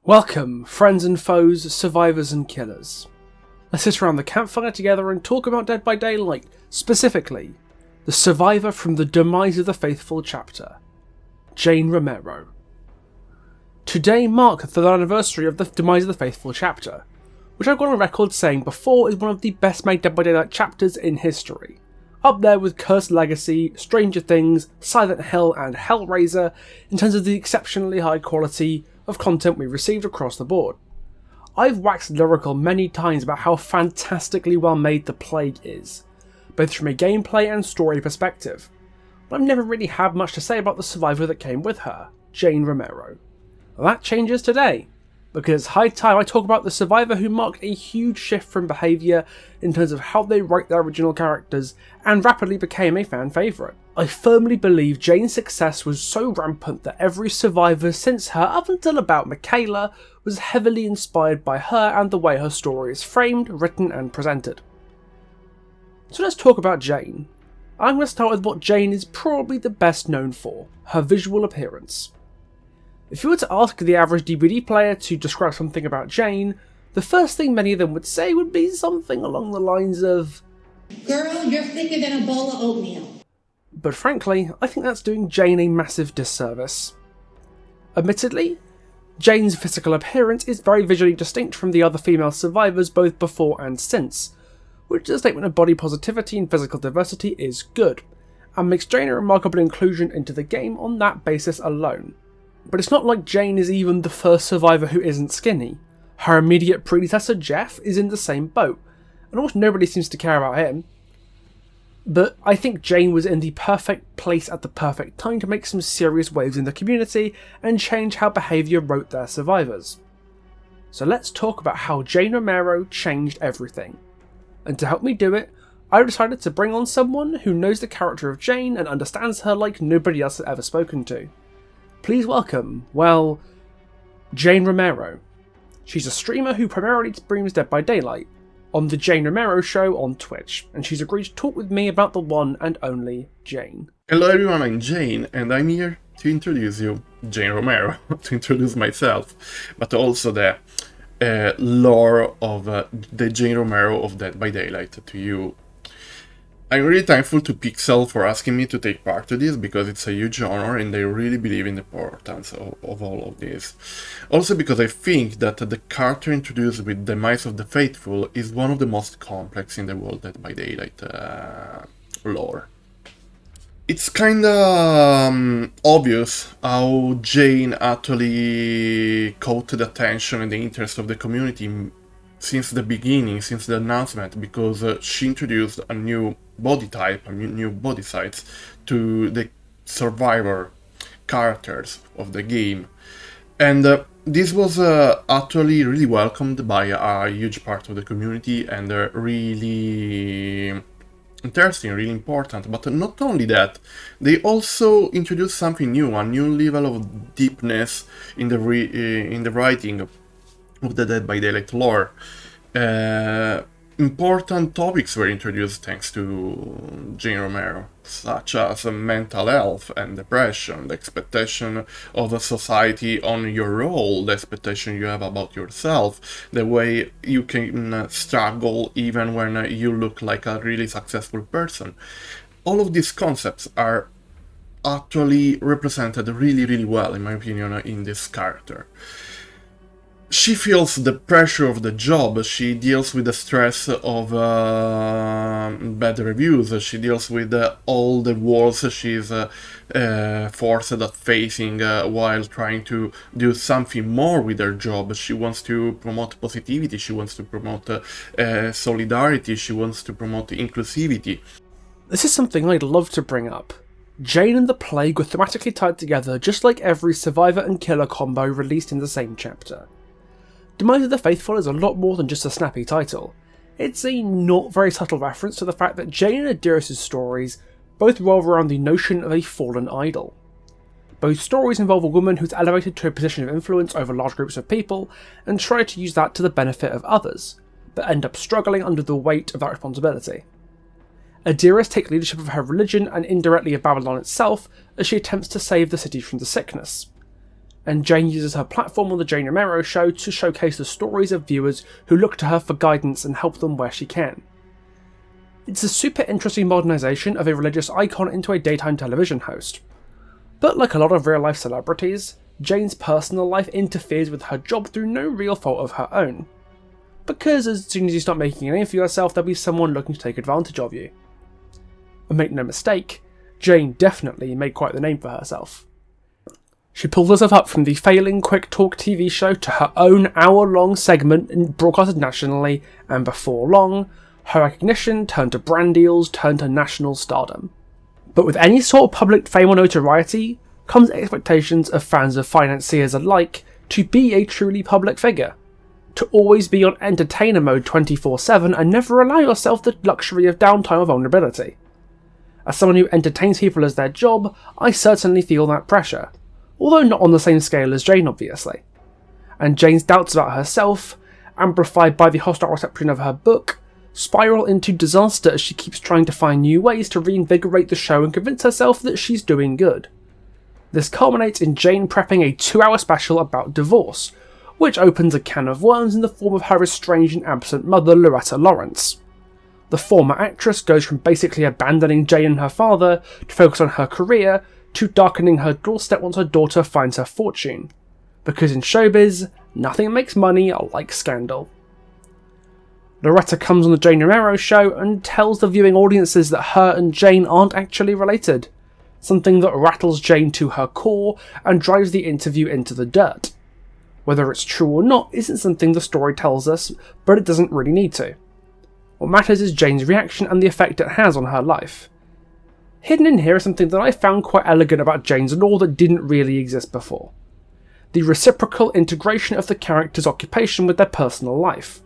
Welcome, friends and foes, survivors and killers. Let's sit around the campfire together and talk about Dead by Daylight, specifically, the survivor from the Demise of the Faithful chapter, Jane Romero. Today marks the 3rd anniversary of the Demise of the Faithful chapter, which I've gone on record saying before is one of the best made Dead by Daylight chapters in history. Up there with Cursed Legacy, Stranger Things, Silent Hill and Hellraiser in terms of the exceptionally high quality of content we received across the board. I've waxed lyrical many times about how fantastically well made The Plague is, both from a gameplay and story perspective, but I've never really had much to say about the survivor that came with her, Jane Romero. Well, that changes today, because it's high time I talk about the survivor who marked a huge shift from behaviour in terms of how they write their original characters and rapidly became a fan favourite. I firmly believe Jane's success was so rampant that every survivor since her up until about Michaela was heavily inspired by her and the way her story is framed, written and presented. So let's talk about Jane. I'm going to start with what Jane is probably the best known for, her visual appearance. If you were to ask the average DVD player to describe something about Jane, the first thing many of them would say would be something along the lines of, "Girl, you're thicker than a bowl of oatmeal." But frankly, I think that's doing Jane a massive disservice. Admittedly, Jane's physical appearance is very visually distinct from the other female survivors both before and since, which is a statement of body positivity and physical diversity is good, and makes Jane a remarkable inclusion into the game on that basis alone. But it's not like Jane is even the first survivor who isn't skinny. Her immediate predecessor Jeff is in the same boat, and almost nobody seems to care about him. But I think Jane was in the perfect place at the perfect time to make some serious waves in the community and change how behaviour wrote their survivors. So let's talk about how Jane Romero changed everything. And to help me do it, I decided to bring on someone who knows the character of Jane and understands her like nobody else has ever spoken to. Please welcome, well, Jane Romero. She's a streamer who primarily streams Dead by Daylight on the Jane Romero Show on Twitch, and she's agreed to talk with me about the one and only Jane. Hello everyone, I'm Jane, and I'm here to introduce you, Jane Romero, to introduce myself, but also the lore of the Jane Romero of Dead by Daylight to you. I'm really thankful to Pixel for asking me to take part in this, because it's a huge honor and I really believe in the importance of all of this. Also because I think that the character introduced with Demise of the Faithful is one of the most complex in the world Dead by Daylight lore. It's kinda obvious how Jane actually caught the attention and the interest of the community since the beginning, since the announcement, because she introduced a new body type, a new body size to the survivor characters of the game. And this was actually really welcomed by a huge part of the community and really interesting, really important. But not only that, they also introduced something new, a new level of deepness in the writing of the Dead by Daylight lore. Important topics were introduced thanks to Jane Romero, such as mental health and depression, the expectation of a society on your role, the expectation you have about yourself, the way you can struggle even when you look like a really successful person. All of these concepts are actually represented really, really well, in my opinion, in this character. She feels the pressure of the job, she deals with the stress of bad reviews, she deals with all the walls she's forced at facing while trying to do something more with her job. She wants to promote positivity, she wants to promote solidarity, she wants to promote inclusivity. This is something I'd love to bring up. Jane and the Plague were thematically tied together just like every survivor and killer combo released in the same chapter. Demise of the Faithful is a lot more than just a snappy title. It's a not very subtle reference to the fact that Jane and Demise' stories both revolve around the notion of a fallen idol. Both stories involve a woman who's elevated to a position of influence over large groups of people and try to use that to the benefit of others, but end up struggling under the weight of that responsibility. Demise takes leadership of her religion and indirectly of Babylon itself as she attempts to save the city from the sickness. and Jane uses her platform on the Jane Romero show to showcase the stories of viewers who look to her for guidance and help them where she can. It's a super interesting modernisation of a religious icon into a daytime television host. But like a lot of real-life celebrities, Jane's personal life interferes with her job through no real fault of her own. Because as soon as you start making a name for yourself, there'll be someone looking to take advantage of you. And make no mistake, Jane definitely made quite the name for herself. She pulled herself up from the failing quick talk TV show to her own hour-long segment broadcasted nationally, and before long, her recognition turned to brand deals, turned to national stardom. But with any sort of public fame or notoriety, comes expectations of fans of financiers alike to be a truly public figure. To always be on entertainer mode 24/7 and never allow yourself the luxury of downtime or vulnerability. As someone who entertains people as their job, I certainly feel that pressure, although not on the same scale as Jane obviously. And Jane's doubts about herself, amplified by the hostile reception of her book, spiral into disaster as she keeps trying to find new ways to reinvigorate the show and convince herself that she's doing good. This culminates in Jane prepping a 2-hour special about divorce, which opens a can of worms in the form of her estranged and absent mother, Loretta Lawrence. The former actress goes from basically abandoning Jane and her father to focus on her career, to darkening her doorstep once her daughter finds her fortune. Because in showbiz, nothing makes money like scandal. Loretta comes on the Jane Romero show and tells the viewing audiences that her and Jane aren't actually related, something that rattles Jane to her core and drives the interview into the dirt. Whether it's true or not isn't something the story tells us, but it doesn't really need to. What matters is Jane's reaction and the effect it has on her life. Hidden in here is something that I found quite elegant about Jane's lore that didn't really exist before. The reciprocal integration of the character's occupation with their personal life.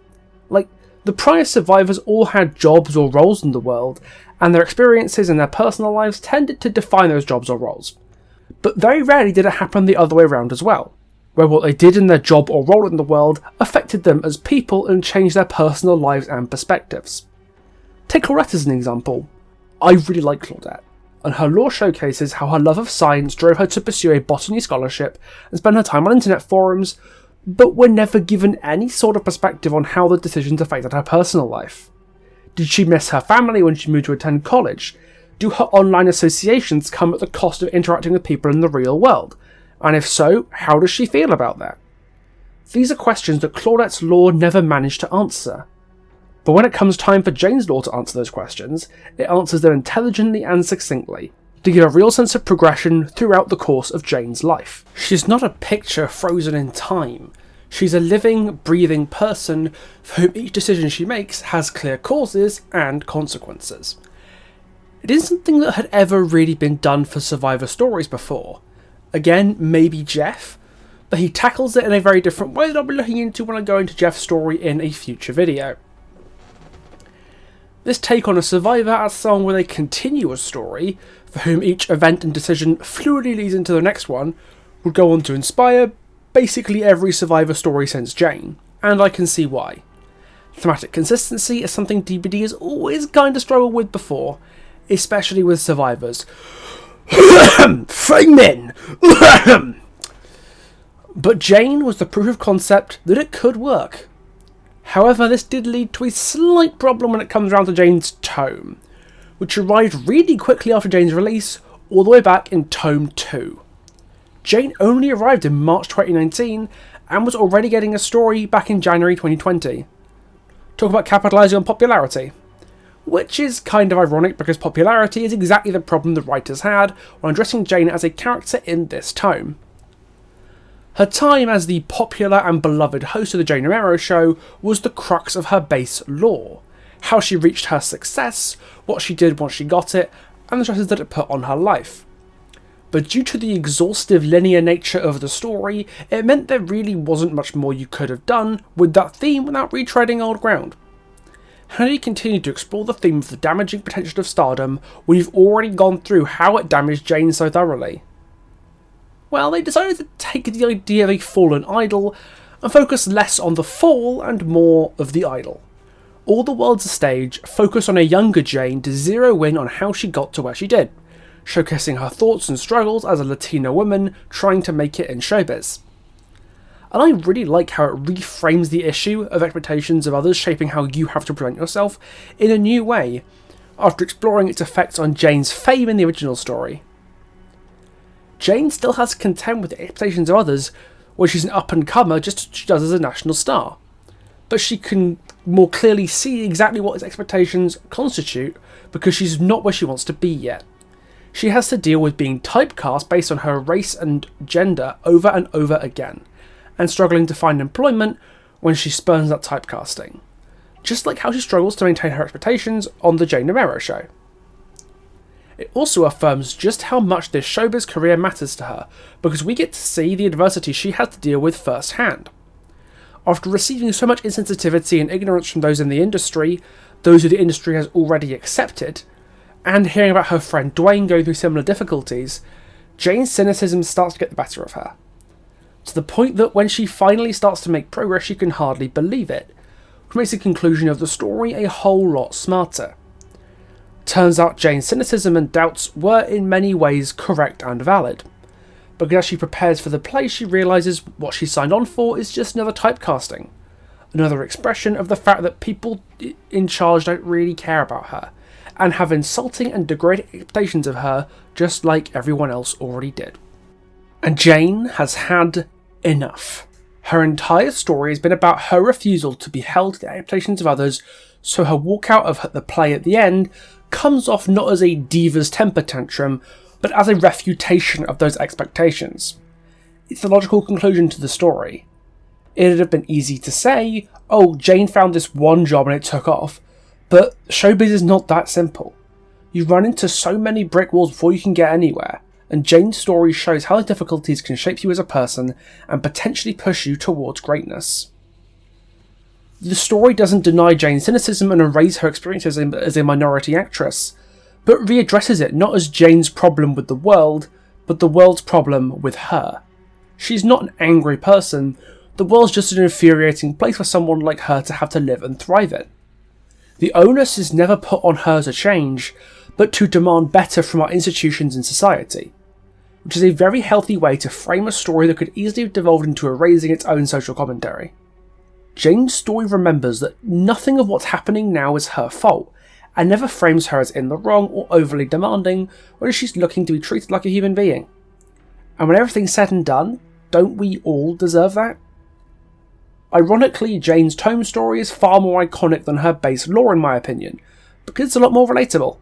Like, the prior survivors all had jobs or roles in the world, and their experiences in their personal lives tended to define those jobs or roles. But very rarely did it happen the other way around as well, where what they did in their job or role in the world affected them as people and changed their personal lives and perspectives. Take Claudette as an example. I really like Claudette, and her lore showcases how her love of science drove her to pursue a botany scholarship and spend her time on internet forums, but we're never given any sort of perspective on how the decisions affected her personal life. Did she miss her family when she moved to attend college? Do her online associations come at the cost of interacting with people in the real world? And if so, how does she feel about that? These are questions that Claudette's lore never managed to answer. But when it comes time for Jane's lore to answer those questions, it answers them intelligently and succinctly, to give a real sense of progression throughout the course of Jane's life. She's not a picture frozen in time. She's a living, breathing person for whom each decision she makes has clear causes and consequences. It isn't something that had ever really been done for Survivor stories before. Again, maybe Jeff, but he tackles it in a very different way that I'll be looking into when I go into Jeff's story in a future video. This take on a survivor as someone with a continuous story, for whom each event and decision fluidly leads into the next one, would go on to inspire basically every survivor story since Jane, and I can see why. Thematic consistency is something DBD has always kind of struggled with before, especially with survivors. Frame in! But Jane was the proof of concept that it could work. However, this did lead to a slight problem when it comes around to Jane's tome, which arrived really quickly after Jane's release, all the way back in tome 2. Jane only arrived in March 2019 and was already getting a story back in January 2020. Talk about capitalising on popularity. Which is kind of ironic because popularity is exactly the problem the writers had when addressing Jane as a character in this tome. Her time as the popular and beloved host of the Jane Romero show was the crux of her base lore, how she reached her success, what she did once she got it, and the stresses that it put on her life. But due to the exhaustive linear nature of the story, it meant there really wasn't much more you could have done with that theme without retreading old ground. How do you continue to explore the theme of the damaging potential of stardom when you've already gone through how it damaged Jane so thoroughly? Well, they decided to take the idea of a fallen idol and focus less on the fall and more of the idol. All the world's a stage, focus on a younger Jane to zero in on how she got to where she did, showcasing her thoughts and struggles as a Latina woman trying to make it in showbiz. And I really like how it reframes the issue of expectations of others shaping how you have to present yourself in a new way, after exploring its effects on Jane's fame in the original story. Jane still has to contend with the expectations of others when she's an up-and-comer, just as she does as a national star. But she can more clearly see exactly what his expectations constitute because she's not where she wants to be yet. She has to deal with being typecast based on her race and gender over and over again, and struggling to find employment when she spurns that typecasting. Just like how she struggles to maintain her expectations on the Jane Romero show. It also affirms just how much this showbiz career matters to her, because we get to see the adversity she had to deal with firsthand. After receiving so much insensitivity and ignorance from those in the industry, those who the industry has already accepted, and hearing about her friend Dwayne going through similar difficulties, Jane's cynicism starts to get the better of her. To the point that when she finally starts to make progress, she can hardly believe it, which makes the conclusion of the story a whole lot smarter. Turns out Jane's cynicism and doubts were in many ways correct and valid, because as she prepares for the play she realises what she signed on for is just another typecasting, another expression of the fact that people in charge don't really care about her, and have insulting and degrading expectations of her just like everyone else already did. And Jane has had enough. Her entire story has been about her refusal to be held to the expectations of others, so her walkout of the play at the end comes off not as a diva's temper tantrum, but as a refutation of those expectations. It's the logical conclusion to the story. It'd have been easy to say, oh, Jane found this one job and it took off, but showbiz is not that simple. You run into so many brick walls before you can get anywhere, and Jane's story shows how the difficulties can shape you as a person and potentially push you towards greatness. The story doesn't deny Jane's cynicism and erase her experiences as a minority actress, but readdresses it not as Jane's problem with the world, but the world's problem with her. She's not an angry person, the world's just an infuriating place for someone like her to have to live and thrive in. The onus is never put on her to change, but to demand better from our institutions and society, which is a very healthy way to frame a story that could easily have devolved into erasing its own social commentary. Jane's story remembers that nothing of what's happening now is her fault, and never frames her as in the wrong or overly demanding, whether she's looking to be treated like a human being. And when everything's said and done, don't we all deserve that? Ironically, Jane's tome story is far more iconic than her base lore in my opinion, because it's a lot more relatable.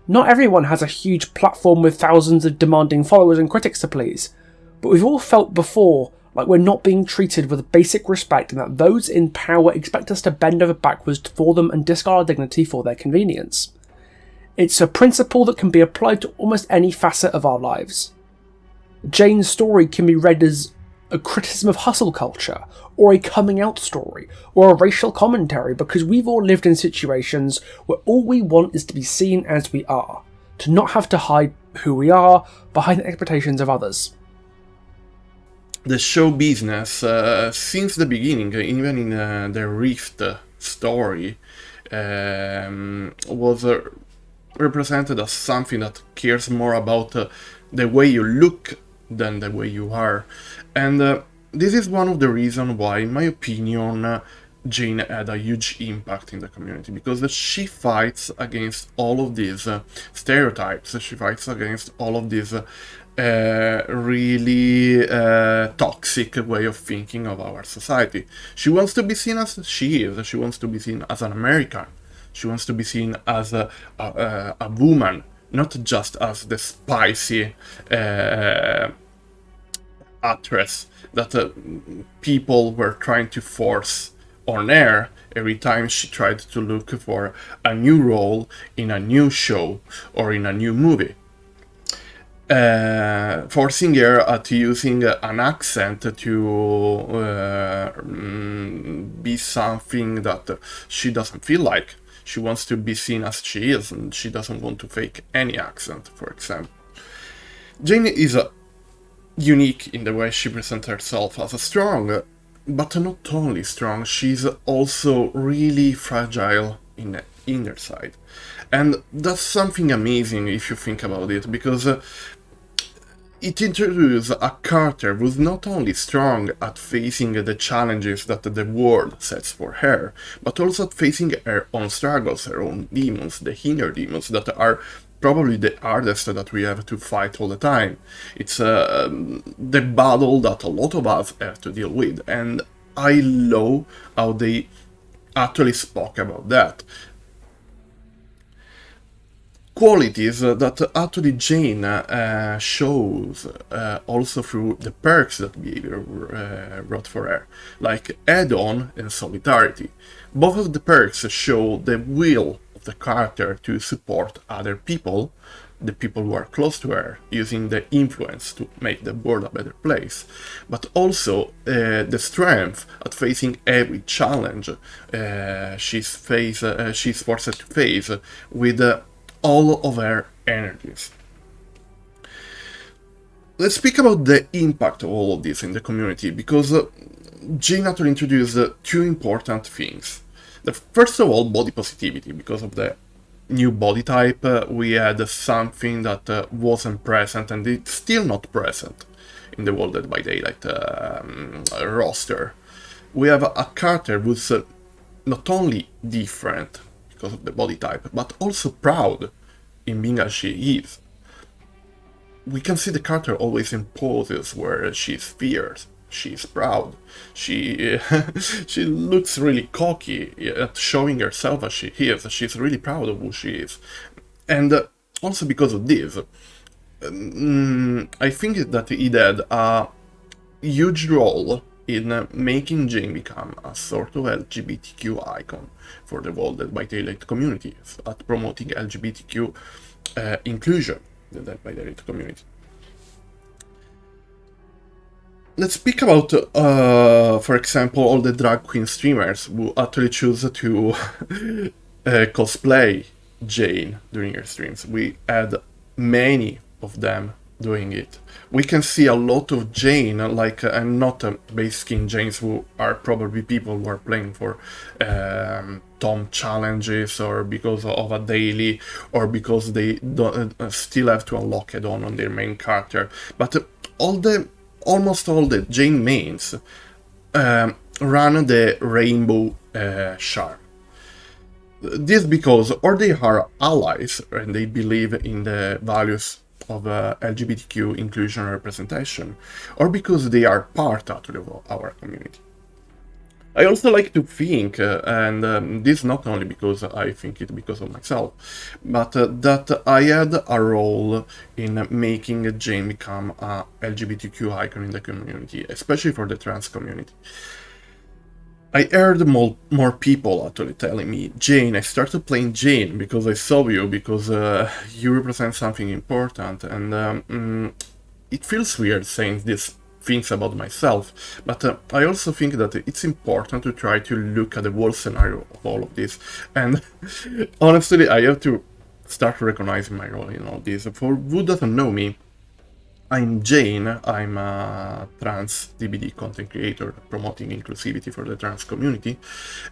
Not everyone has a huge platform with thousands of demanding followers and critics to please, but we've all felt before like we're not being treated with basic respect and that those in power expect us to bend over backwards for them and discard our dignity for their convenience. It's a principle that can be applied to almost any facet of our lives. Jane's story can be read as a criticism of hustle culture, or a coming out story, or a racial commentary, because we've all lived in situations where all we want is to be seen as we are, to not have to hide who we are behind the expectations of others. The show business, since the beginning, even in the Rift story, was represented as something that cares more about the way you look than the way you are. And this is one of the reasons why, in my opinion, Jane had a huge impact in the community, because she fights against all of these stereotypes, she fights against all of these really toxic way of thinking of our society. She wants to be seen as she is, she wants to be seen as an American, she wants to be seen as a woman, not just as the spicy actress that people were trying to force on air every time she tried to look for a new role in a new show or in a new movie. Forcing her at using an accent to be something that she doesn't feel like. She wants to be seen as she is, and she doesn't want to fake any accent, for example. Jane is unique in the way she presents herself as a strong, but not only strong, she's also really fragile in inner side. And that's something amazing if you think about it, because it introduces a character who's not only strong at facing the challenges that the world sets for her, but also at facing her own struggles, her own demons, the inner demons that are probably the hardest that we have to fight all the time. It's the battle that a lot of us have to deal with, and I love how they actually spoke about that. Qualities that actually Jane shows also through the perks that behavior wrote for her, like add-on and solidarity. Both of the perks show the will of the character to support other people, the people who are close to her, using the influence to make the world a better place, but also the strength at facing every challenge she's forced to face with all of her energies. Let's speak about the impact of all of this in the community, because Jane actually introduced two important things. First of all, body positivity. Because of the new body type, we had something that wasn't present, and it's still not present in the World Dead by Daylight roster. We have a character who's not only different because of the body type, but also proud in being as she is. We can see the character always in poses where she's fierce, she's proud, she she looks really cocky at showing herself as she is. She's really proud of who she is. And also because of this, I think that it had a huge role in making Jane become a sort of LGBTQ icon for the World Dead by Daylight community, at promoting LGBTQ inclusion in the Dead by Daylight community. Let's speak about, for example, all the drag queen streamers who actually choose to cosplay Jane during her streams. We had many of them doing it. We can see a lot of Jane, like, and not base skin Janes, who are probably people who are playing for tome challenges, or because of a daily, or because they don't, still have to unlock it on their main character. But almost all the Jane mains run the rainbow charm. This because or they are allies and they believe in the values of LGBTQ inclusion and representation, or because they are part of our community. I also like to think, and this not only because I think it because of myself, but that I had a role in making Jane become a LGBTQ icon in the community, especially for the trans community. I heard more people actually telling me, Jane, I started playing Jane because I saw you, because you represent something important, and it feels weird saying these things about myself, but I also think that it's important to try to look at the whole scenario of all of this, and honestly, I have to start recognizing my role in all this. For who doesn't know me, I'm Jane, I'm a trans DBD content creator promoting inclusivity for the trans community,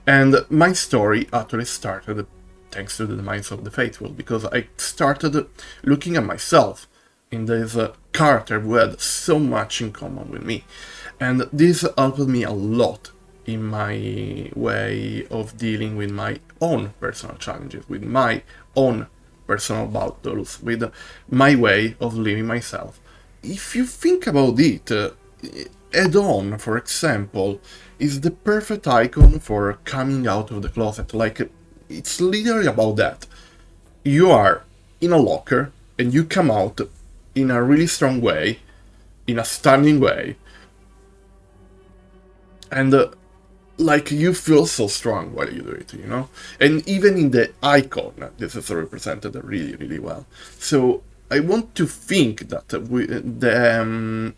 and my story actually started thanks to the Demise of the Faithful, because I started looking at myself in this character who had so much in common with me, and this helped me a lot in my way of dealing with my own personal challenges, with my own personal battles, with my way of living myself. If you think about it, Add-on, for example, is the perfect icon for coming out of the closet. Like, it's literally about that. You are in a locker and you come out in a really strong way, in a stunning way, and like you feel so strong while you do it, you know? And even in the icon, this is represented really, really well. So I want to think that the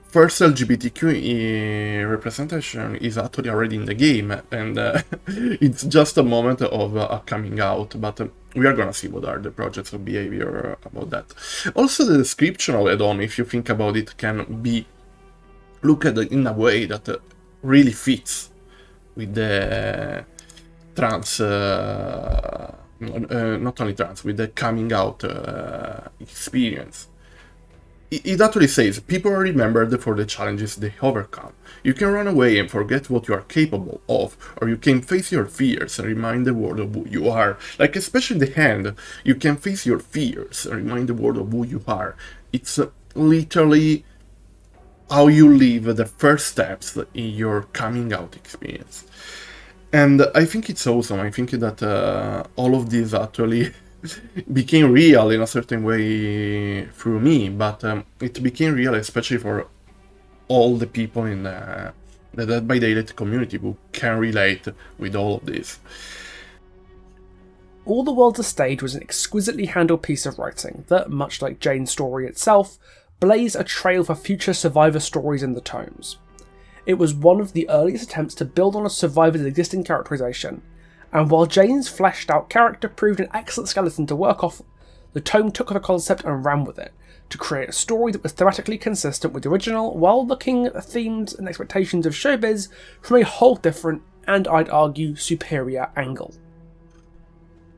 first LGBTQ representation is actually already in the game, and it's just a moment of coming out, but we are gonna see what are the projects of behavior about that. Also, the description of Add-on, if you think about it, can be looked at in a way that really fits with the trans, not only trans, with the coming out experience. It actually says, people are remembered for the challenges they overcome. You can run away and forget what you are capable of, or you can face your fears and remind the world of who you are. Like, especially the end, you can face your fears and remind the world of who you are. It's literally how you live the first steps in your coming out experience. And I think it's awesome. I think that all of this actually became real in a certain way through me, but it became real especially for all the people in the Dead by Daylight community who can relate with all of this. All the World's a Stage was an exquisitely handled piece of writing that, much like Jane's story itself, blazed a trail for future Survivor stories in the tomes. It was one of the earliest attempts to build on a Survivor's existing characterization, and while Jane's fleshed out character proved an excellent skeleton to work off, the tome took the concept and ran with it, to create a story that was thematically consistent with the original while looking at the themes and expectations of showbiz from a whole different, and I'd argue superior, angle.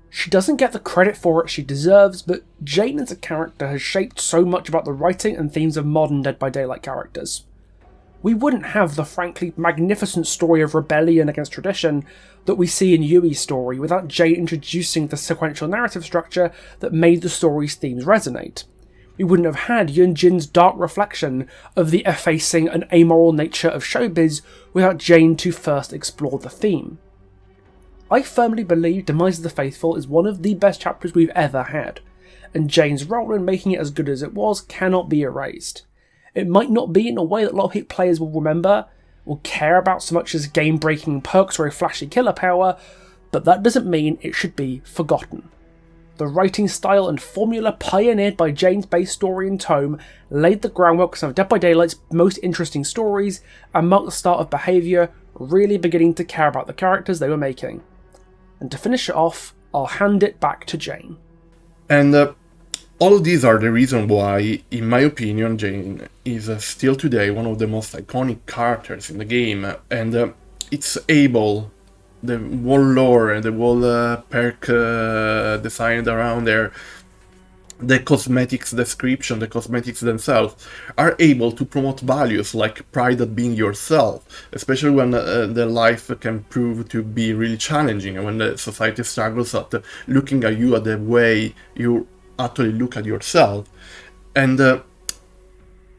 She doesn't get the credit for it she deserves, but Jane as a character has shaped so much about the writing and themes of modern Dead by Daylight characters. We wouldn't have the frankly magnificent story of rebellion against tradition that we see in Yui's story without Jane introducing the sequential narrative structure that made the story's themes resonate. We wouldn't have had Yun Jin's dark reflection of the effacing and amoral nature of showbiz without Jane to first explore the theme. I firmly believe Demise of the Faithful is one of the best chapters we've ever had, and Jane's role in making it as good as it was cannot be erased. It might not be in a way that a lot of players will remember, or care about so much as game-breaking perks or a flashy killer power, but that doesn't mean it should be forgotten. The writing style and formula pioneered by Jane's base story and tome laid the groundwork for some of Dead by Daylight's most interesting stories, and marked the start of behaviour really beginning to care about the characters they were making. And to finish it off, I'll hand it back to Jane. And all of these are the reason why, in my opinion, Jane is still today one of the most iconic characters in the game, and it's able, the whole lore and the whole perk designed around there, the cosmetics description, the cosmetics themselves, are able to promote values like pride at being yourself, especially when the life can prove to be really challenging, and when the society struggles at looking at you at the way you actually look at yourself. And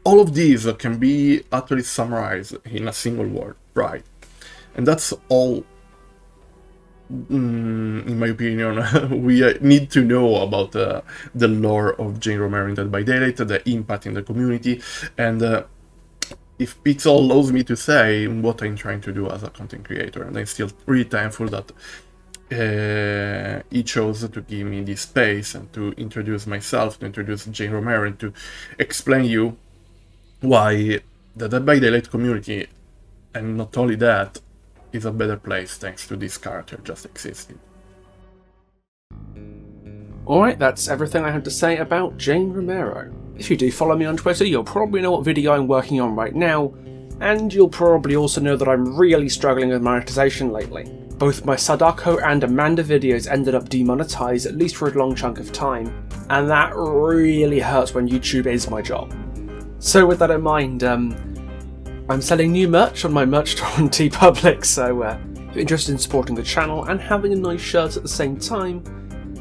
all of these can be actually summarized in a single word, pride. And that's all, in my opinion, we need to know about the lore of Jane Romero in Dead by Daylight, the impact in the community, and if Pixel allows me to say what I'm trying to do as a content creator. And I'm still really thankful that he chose to give me this space and to introduce myself, to introduce Jane Romero, and to explain you why the Dead by Daylight community, and not only that, is a better place thanks to this character just existing. Alright, that's everything I have to say about Jane Romero. If you do follow me on Twitter, you'll probably know what video I'm working on right now, and you'll probably also know that I'm really struggling with monetization lately. Both my Sadako and Amanda videos ended up demonetized, at least for a long chunk of time, and that really hurts when YouTube is my job. So with that in mind, I'm selling new merch on my merch store on TeePublic, so if you're interested in supporting the channel and having a nice shirt at the same time,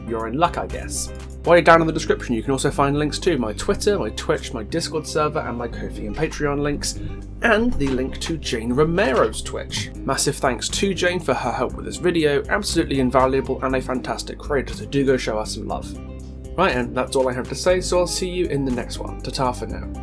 you're in luck, I guess. While you're down in the description, you can also find links to my Twitter, my Twitch, my Discord server, and my Ko-fi and Patreon links, and the link to Jane Romero's Twitch. Massive thanks to Jane for her help with this video, absolutely invaluable and a fantastic creator, so do go show her some love. Right, and that's all I have to say, so I'll see you in the next one. Ta-ta for now.